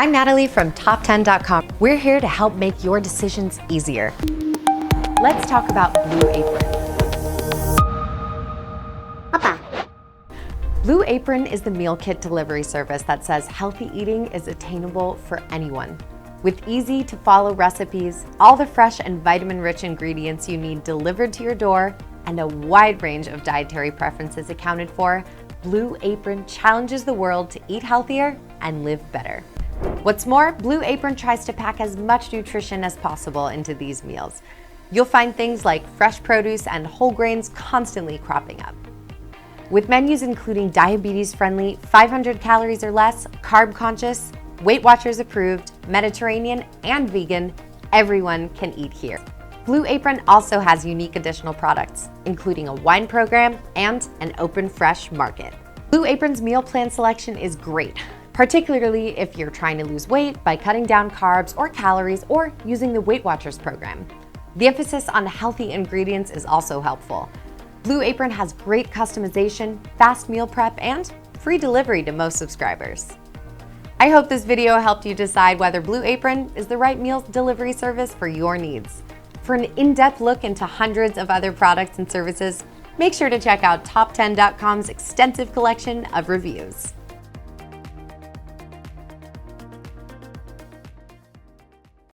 I'm Natalie from Top10.com. We're here to help make your decisions easier. Let's talk about Blue Apron. Blue Apron is the meal kit delivery service that says healthy eating is attainable for anyone. With easy-to-follow recipes, all the fresh and vitamin-rich ingredients you need delivered to your door, and a wide range of dietary preferences accounted for, Blue Apron challenges the world to eat healthier and live better. What's more, Blue Apron tries to pack as much nutrition as possible into these meals. You'll find things like fresh produce and whole grains constantly cropping up. With menus including diabetes-friendly, 500 calories or less, carb-conscious, Weight Watchers approved, Mediterranean, and vegan, everyone can eat here. Blue Apron also has unique additional products, including a wine program and an open fresh market. Blue Apron's meal plan selection is great, particularly if you're trying to lose weight by cutting down carbs or calories or using the Weight Watchers program. The emphasis on healthy ingredients is also helpful. Blue Apron has great customization, fast meal prep, and free delivery to most subscribers. I hope this video helped you decide whether Blue Apron is the right meal delivery service for your needs. For an in-depth look into hundreds of other products and services, make sure to check out Top10.com's extensive collection of reviews.